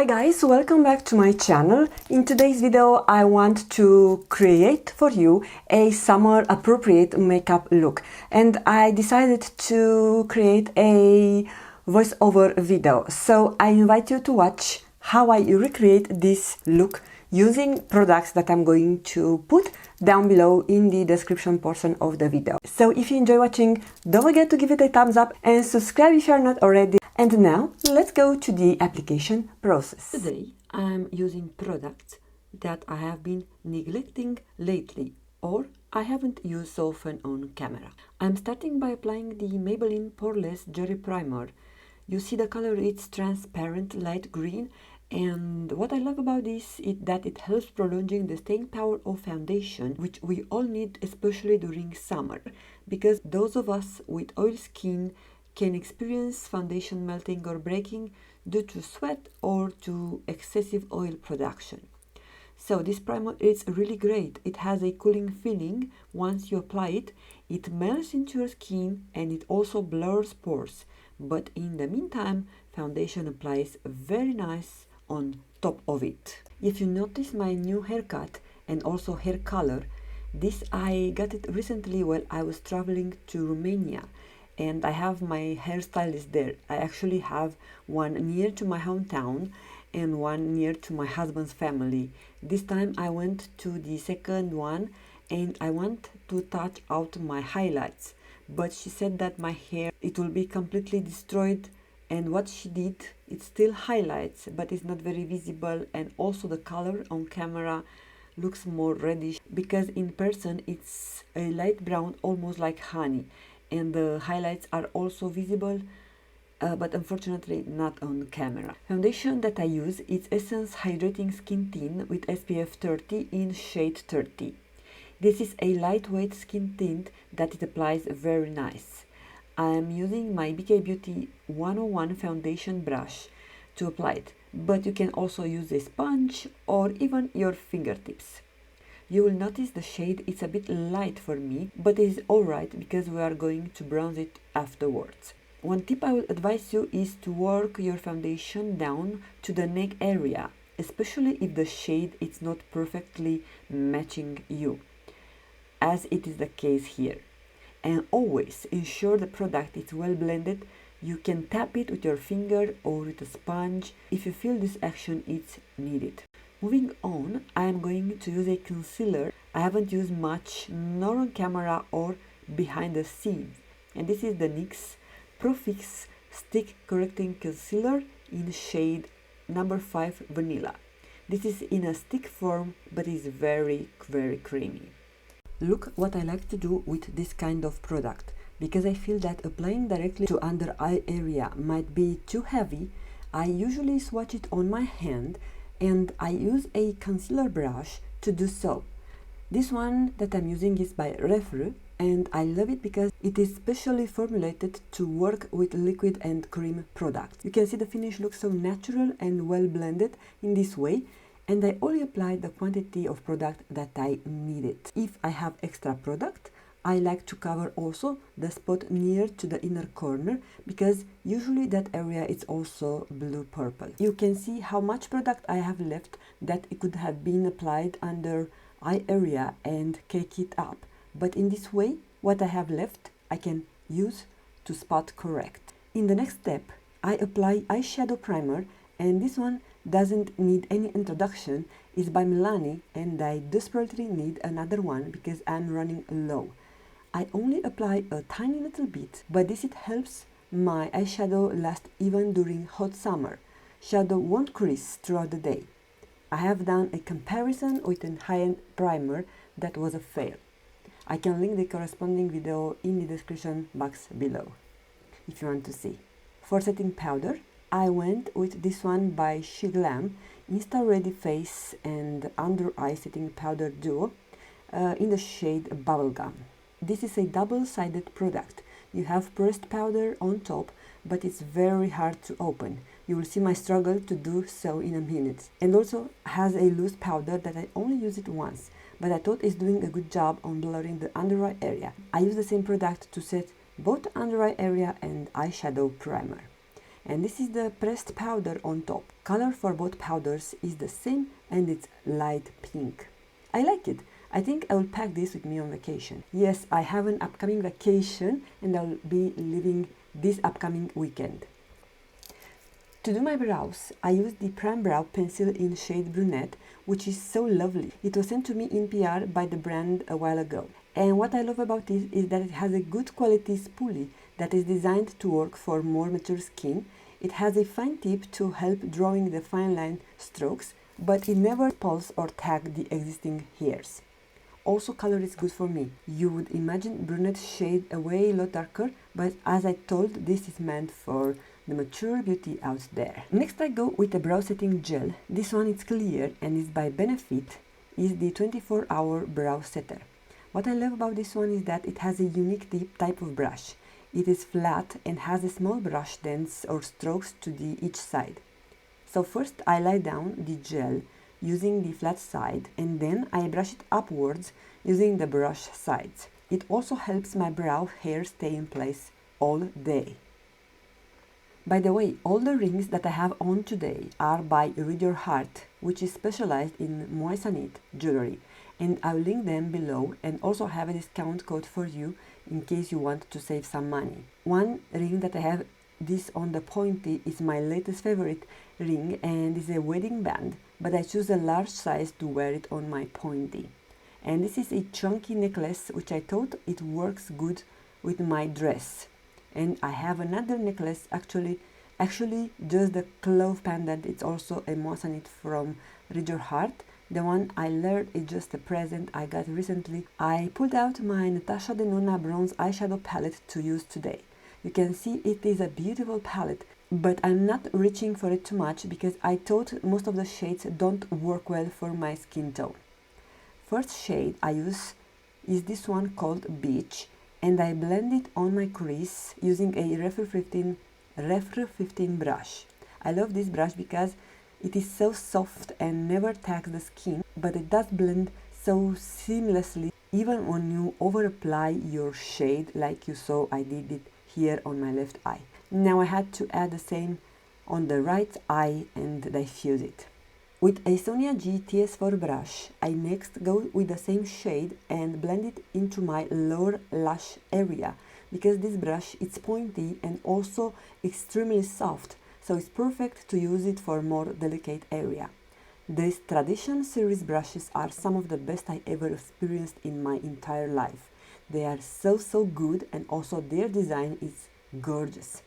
Hi guys, welcome back to my channel. In today's video I want to create for you a summer appropriate makeup look, and I decided to create a voiceover video. So I invite you to watch how I recreate this look using products that I'm going to put down below in the description portion of the video. So if you enjoy watching, don't forget to give it a thumbs up and subscribe if you're not already. And now let's go to the application process. Today I'm using products that I have been neglecting lately or I haven't used so often on camera. I'm starting by applying the Maybelline Poreless Jelly Primer. You see the color, it's transparent light green, and what I love about this is that it helps prolonging the staying power of foundation, which we all need, especially during summer, because those of us with oil skin can experience foundation melting or breaking due to sweat or to excessive oil production. So this primer is really great. It has a cooling feeling once you apply it. It melts into your skin and it also blurs pores. But in the meantime, foundation applies very nice on top of it. If you notice my new haircut and also hair color, this I got it recently while I was traveling to Romania, and I have my hairstylist there. I actually have one near to my hometown and one near to my husband's family. This time I went to the second one and I want to touch out my highlights, but she said that my hair, it will be completely destroyed, and what she did, it still highlights but it's not very visible, and also the color on camera looks more reddish because in person it's a light brown, almost like honey, and the highlights are also visible, but unfortunately not on camera. Foundation that I use is Essence Hydrating Skin Tint with SPF 30 in shade 30. This is a lightweight skin tint that it applies very nice. I am using my BK Beauty 101 foundation brush to apply it, but you can also use a sponge or even your fingertips. You will notice the shade is a bit light for me, but it is alright because we are going to bronze it afterwards. One tip I will advise you is to work your foundation down to the neck area, especially if the shade is not perfectly matching you, as it is the case here. And always ensure the product is well blended. You can tap it with your finger or with a sponge if you feel this action is needed. Moving on, I am going to use a concealer. I haven't used much, nor on camera or behind the scenes. And this is the NYX Pro Fix Stick Correcting Concealer in shade number 5 Vanilla. This is in a stick form, but is very creamy. Look what I like to do with this kind of product, because I feel that applying directly to under eye area might be too heavy. I usually swatch it on my hand and I use a concealer brush to do so. This one that I'm using is by Refru, and I love it because it is specially formulated to work with liquid and cream products. You can see the finish looks so natural and well blended in this way, and I only apply the quantity of product that I needed. If I have extra product, I like to cover also the spot near to the inner corner, because usually that area is also blue-purple. You can see how much product I have left that it could have been applied under eye area and cake it up. But in this way, what I have left, I can use to spot correct. In the next step, I apply eyeshadow primer, and this one doesn't need any introduction. It's by Milani, and I desperately need another one because I'm running low. I only apply a tiny little bit, but this it helps my eyeshadow last even during hot summer. Shadow won't crease throughout the day. I have done a comparison with a high-end primer that was a fail. I can link the corresponding video in the description box below if you want to see. For setting powder, I went with this one by Sheglam, Insta-Ready Face and Under Eye Setting Powder Duo in the shade Bubblegum. This is a double-sided product. You have pressed powder on top, but it's very hard to open. You will see my struggle to do so in a minute. And also has a loose powder that I only use it once, but I thought it's doing a good job on blurring the under eye area. I use the same product to set both under eye area and eyeshadow primer. And this is the pressed powder on top. Color for both powders is the same and it's light pink. I like it. I think I will pack this with me on vacation. Yes, I have an upcoming vacation and I'll be leaving this upcoming weekend. To do my brows, I used the Primebrow pencil in shade Brunette, which is so lovely. It was sent to me in PR by the brand a while ago. And what I love about it is that it has a good quality spoolie that is designed to work for more mature skin. It has a fine tip to help drawing the fine line strokes, but it never pulls or tag the existing hairs. Also, color is good for me. You would imagine Brunette shade a way lot darker, but as I told, this is meant for the mature beauty out there. Next I go with a brow setting gel. This one is clear and is by Benefit, is the 24-hour brow setter. What I love about this one is that it has a unique type of brush. It is flat and has a small brush dents or strokes to each side. So first I lie down the gel using the flat side and then I brush it upwards using the brush sides. It also helps my brow hair stay in place all day. By the way, all the rings that I have on today are by Read Your Heart, which is specialized in moissanite jewelry, and I'll link them below and also have a discount code for you in case you want to save some money. One ring that I have this on the pointy is my latest favorite ring and is a wedding band, but I choose a large size to wear it on my pointy. And this is a chunky necklace which I thought it works good with my dress. And I have another necklace, actually just the clove pendant. It's also a moissanite from Read Your Heart. The one I learned is just a present I got recently. I pulled out my Natasha Denona bronze eyeshadow palette to use today. You can see it is a beautiful palette, but I'm not reaching for it too much because I thought most of the shades don't work well for my skin tone. First shade I use is this one called Beach, and I blend it on my crease using a Refre 15 brush. I love this brush because it is so soft and never tags the skin, but it does blend so seamlessly even when you over apply your shade like you saw I did it here on my left eye. Now I had to add the same on the right eye and diffuse it. With a Sonia G TS4 brush, I next go with the same shade and blend it into my lower lash area because this brush is pointy and also extremely soft, so it's perfect to use it for more delicate area. These Tradition series brushes are some of the best I ever experienced in my entire life. They are so good and also their design is gorgeous.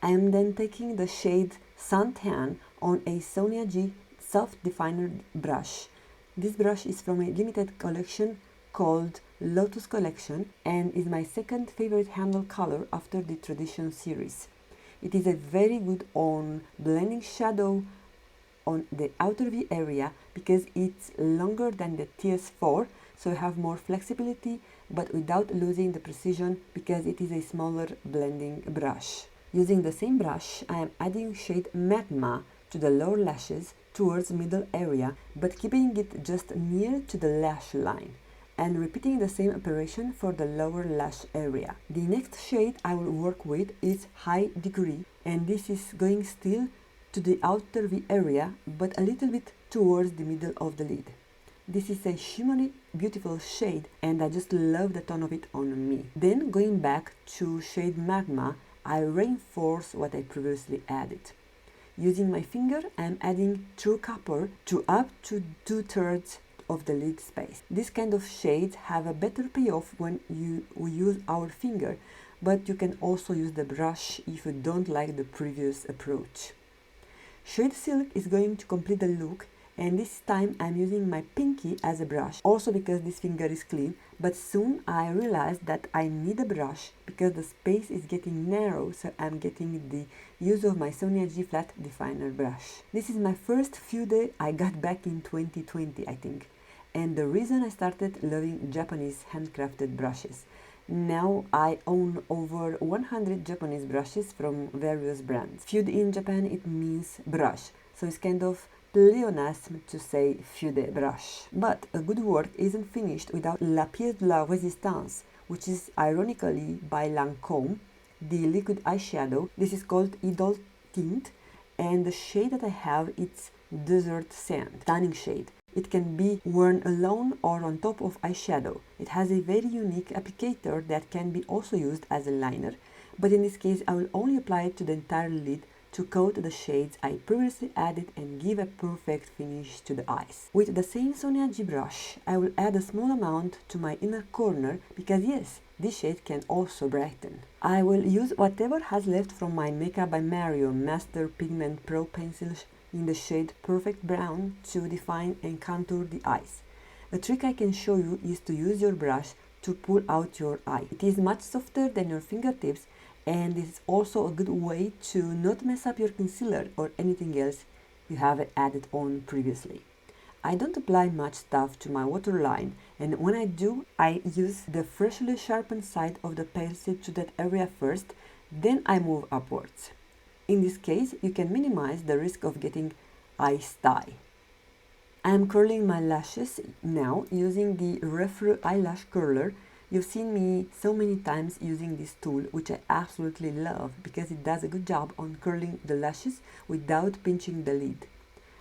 I am then taking the shade Suntan on a Sonia G Soft Definer brush. This brush is from a limited collection called Lotus Collection and is my second favorite handle color after the Tradition series. It is a very good on blending shadow on the outer V area because it's longer than the TS4, so you have more flexibility but without losing the precision because it is a smaller blending brush. Using the same brush, I am adding shade Magma to the lower lashes towards middle area, but keeping it just near to the lash line, and repeating the same operation for the lower lash area. The next shade I will work with is High Degree, and this is going still to the outer V area, but a little bit towards the middle of the lid. This is a shimmery, beautiful shade, and I just love the tone of it on me. Then going back to shade Magma, I reinforce what I previously added. Using my finger, I am adding True Copper to up to 2/3 of the lid space. This kind of shades have a better payoff when we use our finger, but you can also use the brush if you don't like the previous approach. Shade Silk is going to complete the look, and this time I'm using my pinky as a brush, also because this finger is clean, but soon I realized that I need a brush because the space is getting narrow, so I'm getting the use of my Sonia G Flat Definer brush. This is my first few days I got back in 2020, I think, and the reason I started loving Japanese handcrafted brushes. Now I own over 100 Japanese brushes from various brands. Fude in Japan, it means brush, so it's kind of pleonasm to say Fude brush. But a good work isn't finished without La Pièce de la Résistance, which is ironically by Lancôme, the liquid eyeshadow. This is called Idole Tint, and the shade that I have is Desert Sand, stunning shade. It can be worn alone or on top of eyeshadow. It has a very unique applicator that can be also used as a liner, but in this case I will only apply it to the entire lid to coat the shades I previously added and give a perfect finish to the eyes. With the same Sonia G brush, I will add a small amount to my inner corner because yes, this shade can also brighten. I will use whatever has left from my Makeup by Mario Master Pigment Pro pencil in the shade Perfect Brown to define and contour the eyes. A trick I can show you is to use your brush to pull out your eye. It is much softer than your fingertips, and it's also a good way to not mess up your concealer or anything else you have added on previously. I don't apply much stuff to my waterline, and when I do, I use the freshly sharpened side of the pencil to that area first, then I move upwards. In this case, you can minimize the risk of getting eye sty. I am curling my lashes now using the Refrew eyelash curler. You've seen me so many times using this tool, which I absolutely love because it does a good job on curling the lashes without pinching the lid.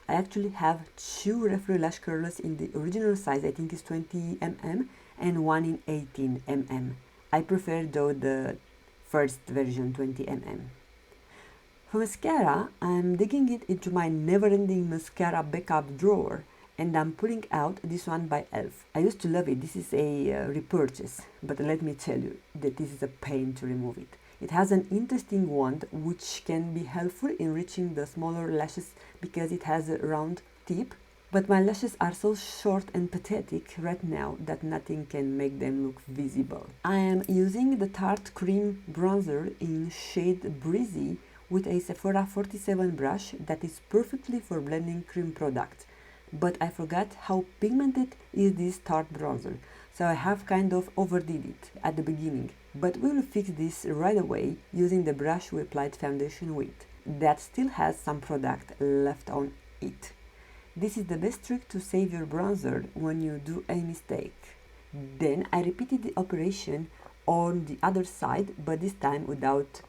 I actually have two Refrew lash curlers in the original size, I think it's 20 mm, and one in 18 mm. I prefer though the first version, 20 mm. For mascara, I'm digging it into my never-ending mascara backup drawer, and I'm pulling out this one by E.L.F. I used to love it. This is a repurchase, but let me tell you that this is a pain to remove it. It has an interesting wand which can be helpful in reaching the smaller lashes because it has a round tip, but my lashes are so short and pathetic right now that nothing can make them look visible. I am using the Tarte Cream Bronzer in shade Breezy with a Sephora 47 brush that is perfectly for blending cream products. But I forgot how pigmented is this Tarte bronzer, so I have kind of overdid it at the beginning. But we will fix this right away using the brush we applied foundation with, that still has some product left on it. This is the best trick to save your bronzer when you do a mistake. Then I repeated the operation on the other side, but this time without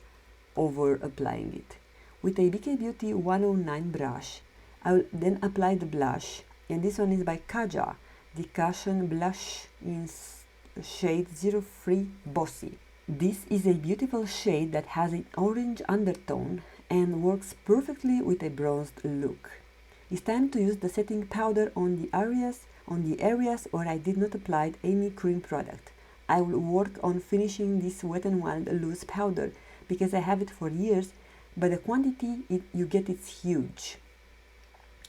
over applying it. With a BK Beauty 109 brush, I will then apply the blush, and this one is by Kaja, the Cushion Blush in shade 03 Bossy. This is a beautiful shade that has an orange undertone and works perfectly with a bronzed look. It's time to use the setting powder on the areas where I did not apply any cream product. I will work on finishing this Wet n Wild loose powder because I have it for years, but the quantity you get is huge.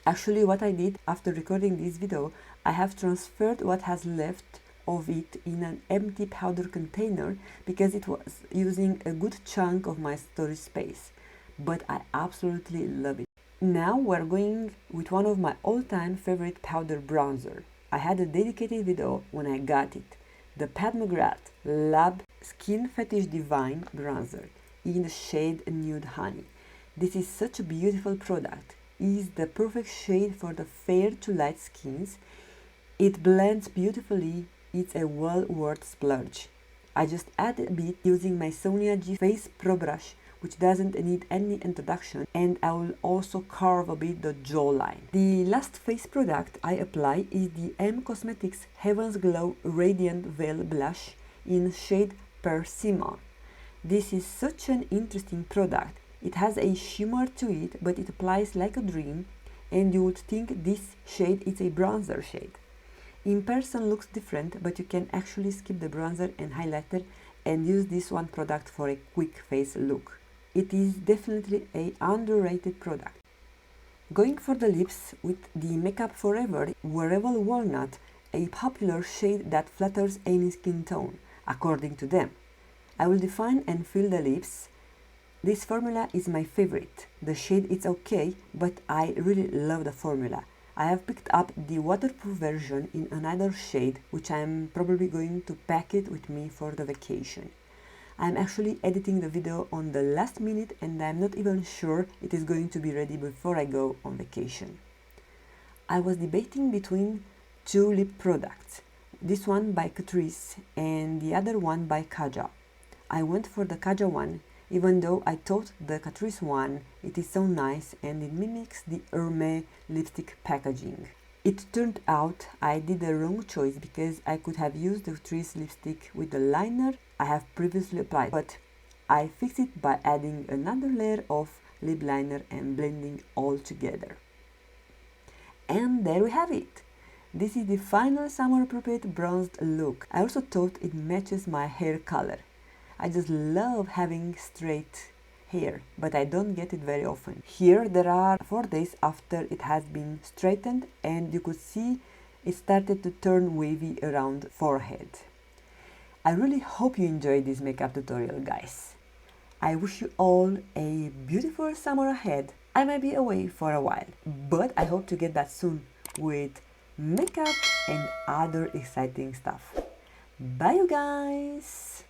Actually, what I did after recording this video, I have transferred what has left of it in an empty powder container because it was using a good chunk of my storage space. But I absolutely love it. Now we're going with one of my all-time favorite powder bronzer. I had a dedicated video when I got it. The McGrath Lab Skin Fetish Divine Bronzer in the shade Nude Honey. This is such a beautiful product. It is the perfect shade for the fair to light skins. It blends beautifully. It's a well worth splurge. I just add a bit using my Sonia G Face Pro brush, which doesn't need any introduction, and I will also carve a bit the jawline. The last face product I apply is the M Cosmetics Heaven's Glow Radiant Veil Blush in shade Persimmon. This is such an interesting product. It has a shimmer to it, but it applies like a dream, and you would think this shade is a bronzer shade. In person looks different, but you can actually skip the bronzer and highlighter and use this one product for a quick face look. It is definitely an underrated product. Going for the lips with the Makeup Forever Wearable Walnut, a popular shade that flatters any skin tone, according to them. I will define and fill the lips. This formula is my favorite. The shade is okay, but I really love the formula. I have picked up the waterproof version in another shade, which I am probably going to pack it with me for the vacation. I am actually editing the video on the last minute and I am not even sure it is going to be ready before I go on vacation. I was debating between two lip products, this one by Catrice and the other one by Kaja. I went for the Kaja one even though I thought the Catrice one, it is so nice and it mimics the Hermès lipstick packaging. It turned out I did the wrong choice because I could have used the Catrice lipstick with the liner I have previously applied, but I fixed it by adding another layer of lip liner and blending all together. And there we have it! This is the final summer appropriate bronzed look. I also thought it matches my hair color. I just love having straight hair, but I don't get it very often. Here there are 4 days after it has been straightened and you could see it started to turn wavy around forehead. I really hope you enjoyed this makeup tutorial, guys. I wish you all a beautiful summer ahead. I might be away for a while, but I hope to get back soon with makeup and other exciting stuff. Bye you guys!